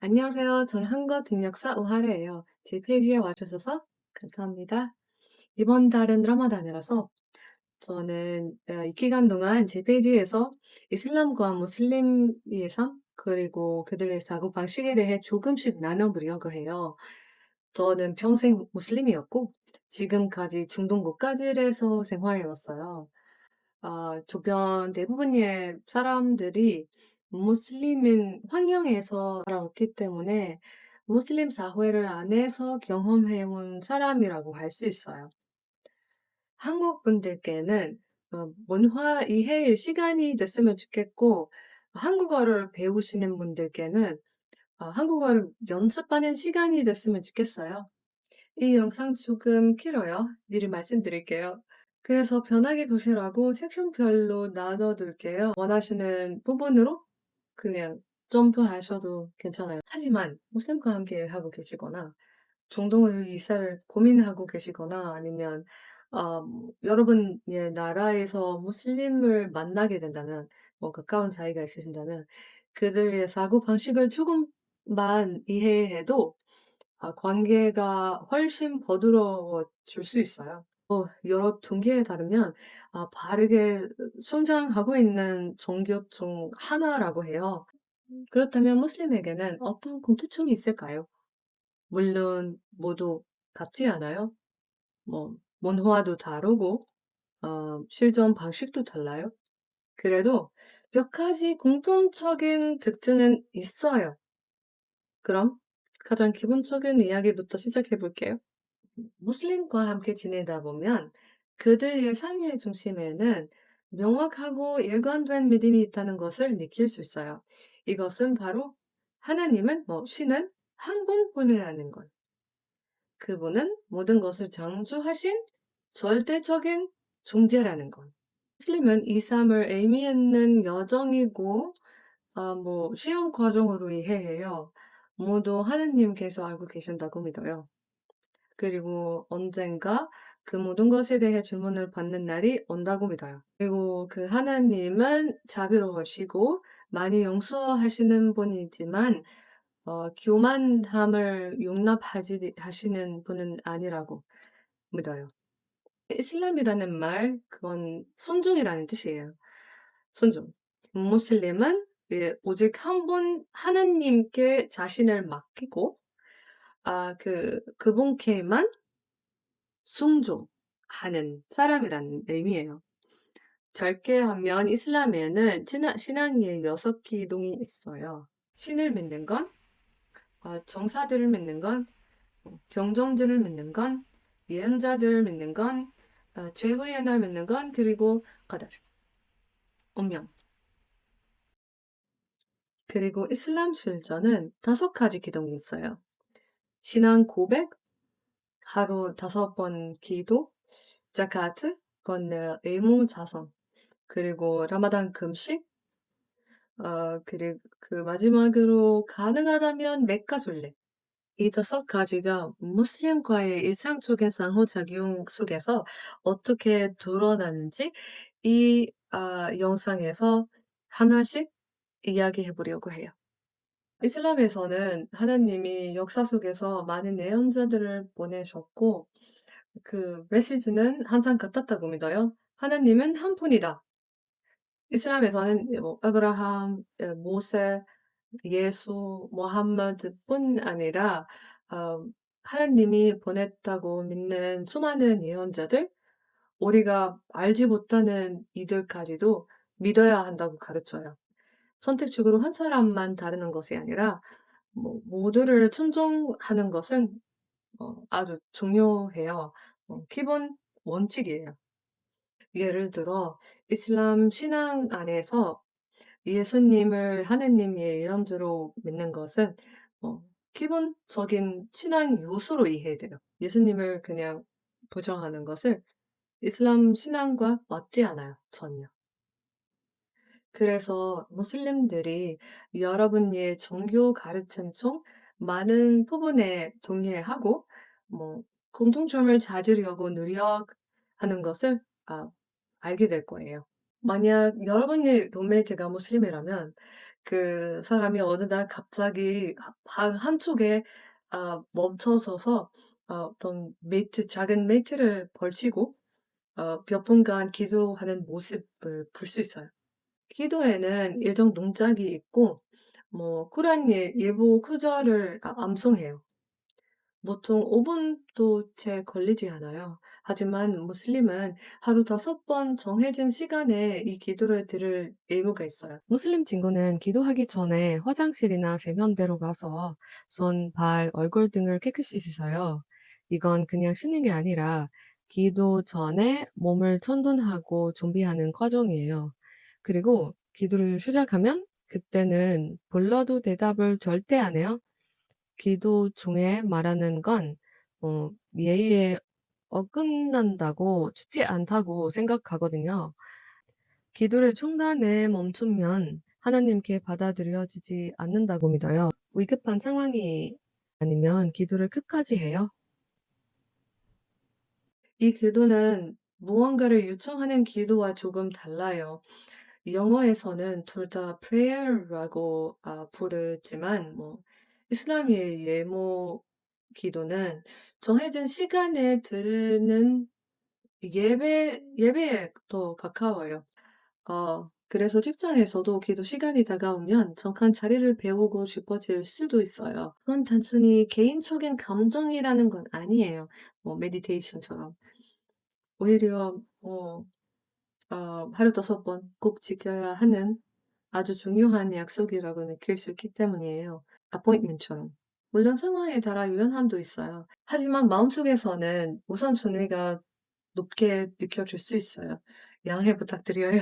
안녕하세요. 저는 한국 등역사 오하르예요. 제 페이지에 와주셔서 감사합니다. 이번 달은 라마단이라서 저는 이 기간 동안 제 페이지에서 이슬람과 무슬림의 삶, 그리고 그들의 사고 방식에 대해 조금씩 나눠보려고 해요. 저는 평생 무슬림이었고 지금까지 중동 국가들에서 생활해왔어요. 주변 대부분의 사람들이 무슬림인 환경에서 살아왔기 때문에 무슬림 사회를 안에서 경험해온 사람이라고 할 수 있어요. 한국 분들께는 문화 이해의 시간이 됐으면 좋겠고, 한국어를 배우시는 분들께는 한국어를 연습하는 시간이 됐으면 좋겠어요. 이 영상 조금 길어요. 미리 말씀드릴게요. 그래서 편하게 보시라고 섹션별로 나눠둘게요. 원하시는 부분으로 그냥 점프하셔도 괜찮아요. 하지만 무슬림과 함께 일하고 계시거나 중동으로 이사를 고민하고 계시거나 아니면 여러분의 나라에서 무슬림을 만나게 된다면 가까운 사이가 있으신다면 그들의 사고 방식을 조금만 이해해도 관계가 훨씬 부드러워질 수 있어요. 여러 통계에 따르면 바르게 성장하고 있는 종교 중 하나라고 해요. 그렇다면 무슬림에게는 어떤 공통점이 있을까요? 물론 모두 같지 않아요. 문화도 다르고 실존 방식도 달라요. 그래도 몇 가지 공통적인 특징은 있어요. 그럼 가장 기본적인 이야기부터 시작해 볼게요. 무슬림과 함께 지내다 보면 그들의 삶의 중심에는 명확하고 일관된 믿음이 있다는 것을 느낄 수 있어요. 이것은 바로 하나님은, 신은 한 분뿐이라는 것. 그분은 모든 것을 창조하신 절대적인 존재라는 것. 무슬림은 이 삶을 의미 있는 여정이고, 시험 과정으로 이해해요. 모두 하나님께서 알고 계신다고 믿어요. 그리고 언젠가 그 모든 것에 대해 질문을 받는 날이 온다고 믿어요. 그리고 그 하나님은 자비로우시고 많이 용서하시는 분이지만 교만함을 용납하지 하시는 분은 아니라고 믿어요. 이슬람이라는 말, 그건 순종이라는 뜻이에요. 순종. 무슬림은 오직 한 분 하나님께 자신을 맡기고 그분께만 순종하는 사람이라는 의미예요. 짧게 하면 이슬람에는 신앙의 6기둥이 있어요. 신을 믿는 건, 정사들을 믿는 건, 경전들을 믿는 건, 예언자들을 믿는 건, 최후의 날 믿는 건, 그리고 가달, 운명. 그리고 이슬람 실전은 5가지 기둥이 있어요. 신앙 고백, 하루 5번 기도, 자카트, 그건 의무 자선, 그리고 라마단 금식, 그리고 그 마지막으로 가능하다면 메카 순례. 이 5가지가 무슬림과의 일상적인 상호작용 속에서 어떻게 드러나는지 이 영상에서 하나씩 이야기해 보려고 해요. 이슬람에서는 하나님이 역사 속에서 많은 예언자들을 보내셨고 그 메시지는 항상 같았다고 믿어요. 하나님은 한 분이다. 이슬람에서는 아브라함, 모세, 예수, 모함마드뿐 아니라 하나님이 보냈다고 믿는 수많은 예언자들, 우리가 알지 못하는 이들까지도 믿어야 한다고 가르쳐요. 선택적으로 한 사람만 다루는 것이 아니라 모두를 존중하는 것은 아주 중요해요. 기본 원칙이에요. 예를 들어 이슬람 신앙 안에서 예수님을 하느님의 예언자로 믿는 것은 기본적인 신앙 요소로 이해돼요. 예수님을 그냥 부정하는 것을 이슬람 신앙과 맞지 않아요, 전혀. 그래서 무슬림들이 여러분의 종교 가르침 중 많은 부분에 동의하고 공통점을 찾으려고 노력하는 것을 알게 될 거예요. 만약 여러분의 룸메이트가 무슬림이라면 그 사람이 어느 날 갑자기 방 한쪽에 멈춰 서서 어떤 작은 매트를 걸치고 몇 분간 기도하는 모습을 볼 수 있어요. 기도에는 일정 동작이 있고 뭐 쿠란의 일부 구절을 암송해요. 보통 5 분도 채 걸리지 않아요. 하지만 무슬림은 하루 5번 정해진 시간에 이 기도를 들을 의무가 있어요. 무슬림 친구는 기도하기 전에 화장실이나 세면대로 가서 손, 발, 얼굴 등을 깨끗이 씻어요. 이건 그냥 씻는 게 아니라 기도 전에 몸을 천돈하고 준비하는 과정이에요. 그리고 기도를 시작하면 그때는 불러도 대답을 절대 안 해요. 기도 중에 말하는 건 예의에 어긋난다고 좋지 않다고 생각하거든요. 기도를 중간에 멈추면 하나님께 받아들여지지 않는다고 믿어요. 위급한 상황이 아니면 기도를 끝까지 해요. 이 기도는 무언가를 요청하는 기도와 조금 달라요. 영어에서는 둘 다 prayer라고 부르지만 뭐 이슬람의 예모 기도는 정해진 시간에 드리는 예배에 더 가까워요. 그래서 직장에서도 기도 시간이 다가오면 잠깐 자리를 배우고 싶어질 수도 있어요. 그건 단순히 개인적인 감정이라는 건 아니에요. 뭐 메디테이션처럼. 오히려 하루 5번 꼭 지켜야 하는 아주 중요한 약속이라고 느낄 수 있기 때문이에요. appointment처럼. 물론 상황에 따라 유연함도 있어요. 하지만 마음속에서는 우선순위가 높게 느껴질 수 있어요. 양해 부탁드려요.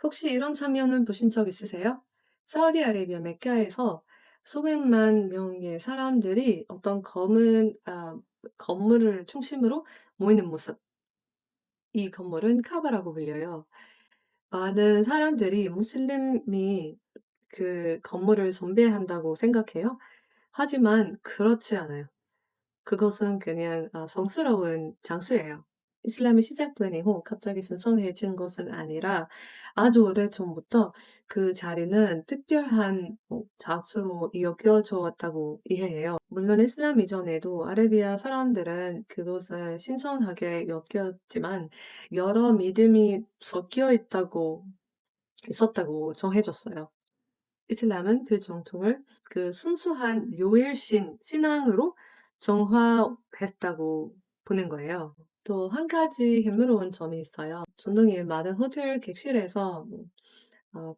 혹시 이런 장면은 보신 적 있으세요? 사우디아라비아 메카에서 수백만 명의 사람들이 어떤 건물을 중심으로 모이는 모습. 이 건물은 카바라고 불려요. 많은 사람들이 무슬림이 그 건물을 숭배한다고 생각해요. 하지만 그렇지 않아요. 그것은 그냥 성스러운 장소예요. 이슬람이 시작된 이후 갑자기 신성해진 것은 아니라 아주 오래전부터 그 자리는 특별한 장소로 여겨져 왔다고 이해해요. 물론 이슬람 이전에도 아라비아 사람들은 그것을 신성하게 여겼지만 여러 믿음이 섞여 있었다고 정해졌어요. 이슬람은 그 정통을 그 순수한 요일신 신앙으로 정화했다고 보는 거예요. 또 한 가지 흥미로운 점이 있어요. 전동의 많은 호텔 객실에서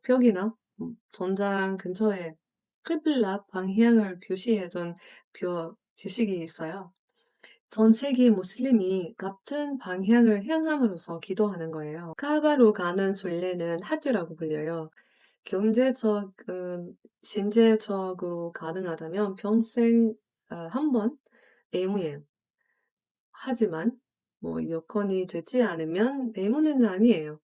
벽이나 전장 근처에 끄블라 방향을 표시해둔 표식이 있어요. 전 세계 무슬림이 같은 방향을 향함으로써 기도하는 거예요. 카바로 가는 순례는 하지라고 불려요. 경제적, 신체적으로 가능하다면 평생 한 번 의무예요. 하지만 뭐 여건이 되지 않으면 의무는 아니에요.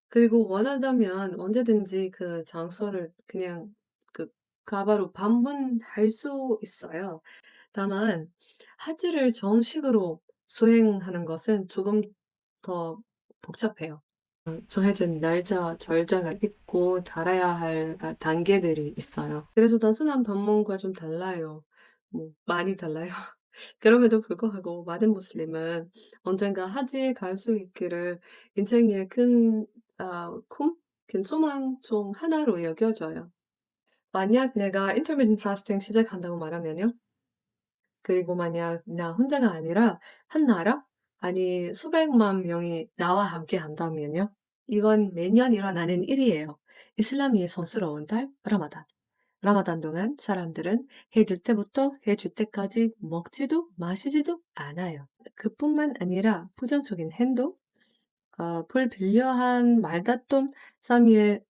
그리고 원하다면 언제든지 그 장소를 그냥 그 가바로 방문할 수 있어요. 다만 하지를 정식으로 수행하는 것은 조금 더 복잡해요. 정해진 날짜, 절차가 있고 달아야 할 단계들이 있어요. 그래서 단순한 방문과 좀 달라요. 뭐 많이 달라요. 그럼에도 불구하고 많은 무슬림은 언젠가 하지에 갈 수 있기를 인생의 큰 소망 중 하나로 여겨져요. 만약 내가 intermittent fasting 시작한다고 말하면요. 그리고 만약 나 혼자가 아니라 한 나라? 아니 수백만 명이 나와 함께 한다면요. 이건 매년 일어나는 일이에요. 이슬람의 성스러운 달 라마단. 라마단 동안 사람들은 해질 때부터 해줄 때까지 먹지도 마시지도 않아요. 그뿐만 아니라 부정적인 행동, 불필요한 말다툼, 사미의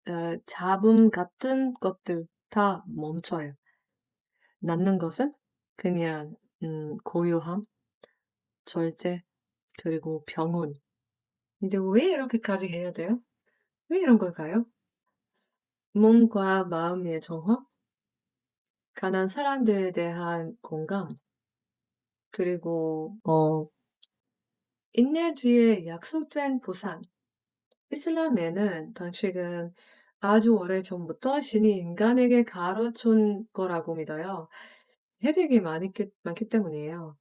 잡음 같은 것들 다 멈춰요. 남는 것은 그냥 고요함, 절제, 그리고 병온. 근데 왜 이렇게까지 해야 돼요? 왜 이런 걸까요? 몸과 마음의 정화, 가난 사람들에 대한 공감, 그리고 인내 뒤에 약속된 보상. 이슬람에는 당식은 아주 오래전부터 신이 인간에게 가르친 거라고 믿어요. 해석이 많기 때문이에요.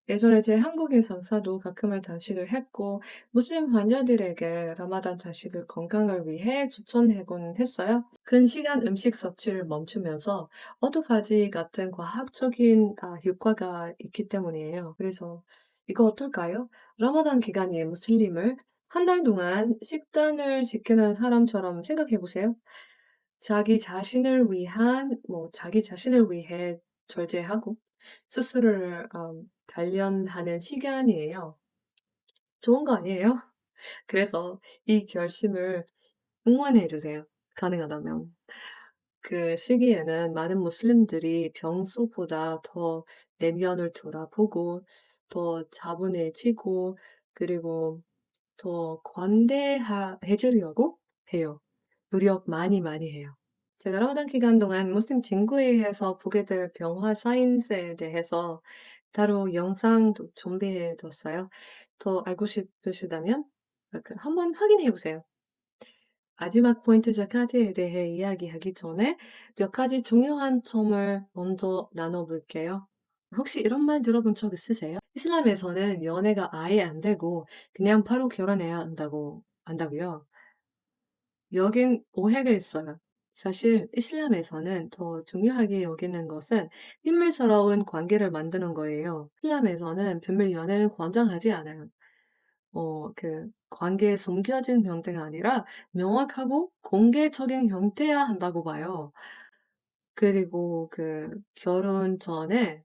예전에 제 한국인 상사도 가끔은 단식을 했고, 무슬림 환자들에게 라마단 단식을 건강을 위해 추천하곤 했어요. 근 시간 음식 섭취를 멈추면서 오토파지 같은 과학적인 효과가 있기 때문이에요. 그래서 이거 어떨까요? 라마단 기간에 무슬림을 한 달 동안 식단을 지키는 사람처럼 생각해 보세요. 자기 자신을 위해 절제하고 스스로를 단련하는 시간이에요. 좋은 거 아니에요? 그래서 이 결심을 응원해 주세요. 가능하다면. 그 시기에는 많은 무슬림들이 평소보다 더 내면을 돌아보고 더 차분해지고 그리고 더 관대해지려고 해요. 노력 많이 해요. 제가 라마단 기간 동안 무슬림 친구에 의해서 보게 될 변화 사인스에 대해서 따로 영상도 준비해 뒀어요. 더 알고 싶으시다면 한번 확인해 보세요. 마지막 포인트 자카트에 대해 이야기하기 전에 몇 가지 중요한 점을 먼저 나눠볼게요. 혹시 이런 말 들어본 적 있으세요? 이슬람에서는 연애가 아예 안 되고 그냥 바로 결혼해야 한다고요. 여긴 오해가 있어요. 사실 이슬람에서는 더 중요하게 여기는 것은 인물스러운 관계를 만드는 거예요. 이슬람에서는 비밀 연애는 권장하지 않아요. 관계의 숨겨진 형태가 아니라 명확하고 공개적인 형태여야 한다고 봐요. 그리고 결혼 전에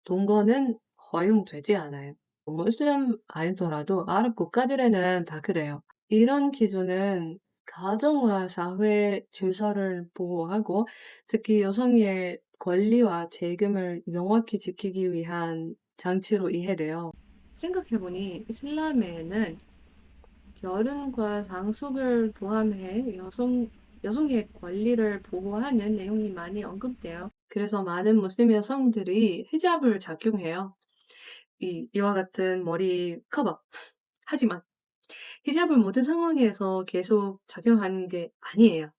동거는 허용되지 않아요. 무슬림 아니더라도 아랍 국가들에는 다 그래요. 이런 기준은 가정과 사회 질서를 보호하고 특히 여성의 권리와 책임을 명확히 지키기 위한 장치로 이해돼요. 생각해보니 이슬람에는 결혼과 상속을 포함해 여성의 권리를 보호하는 내용이 많이 언급돼요. 그래서 많은 무슬림 여성들이 히잡을 착용해요. 이와 같은 머리 커버. 하지만 히잡을 모든 상황에서 계속 착용하는 게 아니에요.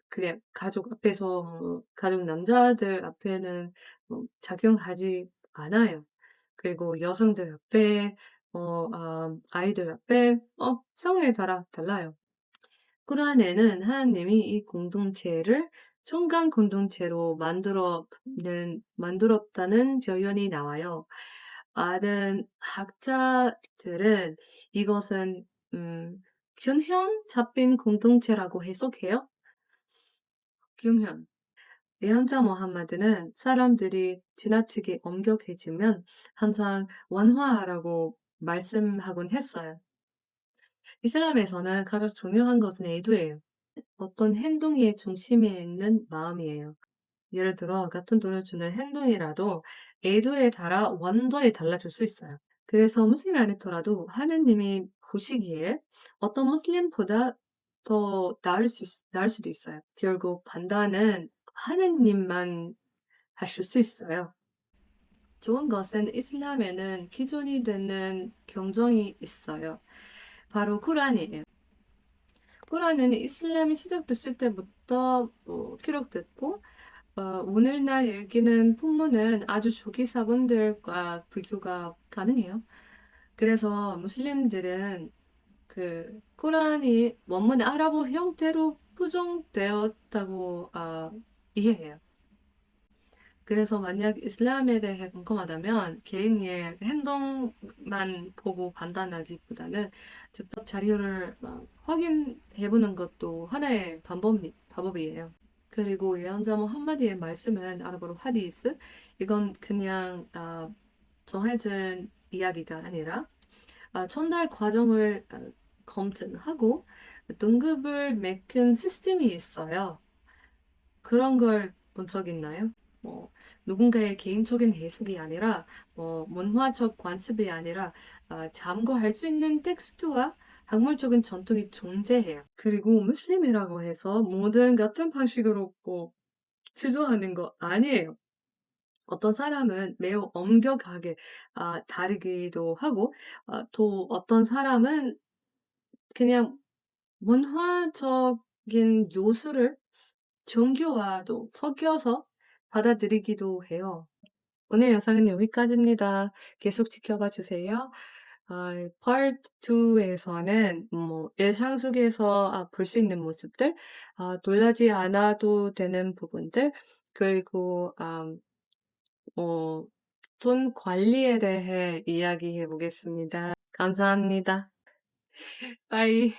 그냥 가족 앞에서 가족 남자들 앞에는 착용하지 않아요. 그리고 여성들 앞에 아이들 앞에 상황에 따라 달라요. 꾸란에는 하나님이 이 공동체를 총각 공동체로 만들었다는 표현이 나와요. 많은 학자들은 이것은 균형 잡힌 공동체라고 해석해요. 균형. 예언자 모함마드는 사람들이 지나치게 엄격해지면 항상 완화하라고 말씀하곤 했어요. 이슬람에서는 가장 중요한 것은 애도예요. 어떤 행동의 중심에 있는 마음이에요. 예를 들어 같은 돈을 주는 행동이라도 애도에 따라 완전히 달라질 수 있어요. 그래서 무슬림이 아니더라도 하느님이 보시기에 어떤 무슬림보다 더 나을 수도 있어요. 결국 판단은 하느님만 하실 수 있어요. 좋은 것은 이슬람에는 기존이 되는 경종이 있어요. 바로 쿠란이에요. 쿠란은 이슬람이 시작됐을 때부터 기록됐고 오늘날 읽기는 본문은 아주 초기 사본들과 비교가 가능해요. 그래서 무슬림들은 쿠란이 원문 아랍어 형태로 부정되었다고 이해해요. 그래서 만약 이슬람에 대해 궁금하다면 개인의 행동만 보고 판단하기보다는 직접 자료를 막 확인해보는 것도 하나의 방법이에요. 그리고 예언자 무함마디의 말씀은 아랍어로 하디스. 이건 그냥 정해진 이야기가 아니라 전달 과정을 검증하고 등급을 매긴 시스템이 있어요. 그런 걸 본 적 있나요? 누군가의 개인적인 해석이 아니라 문화적 관습이 아니라 참고할 수 있는 텍스트와 학문적인 전통이 존재해요. 그리고 무슬림이라고 해서 모든 같은 방식으로 지도하는 거 아니에요. 어떤 사람은 매우 엄격하게 다르기도 하고 또 어떤 사람은 그냥 문화적 긴 요소를 종교와도 섞여서 받아들이기도 해요. 오늘 영상은 여기까지입니다. 계속 지켜봐 주세요. Part 2에서는 일상 속에서 볼 수 있는 모습들, 놀라지 않아도 되는 부분들, 그리고 어, 돈 관리에 대해 이야기해 보겠습니다. 감사합니다. 빠이.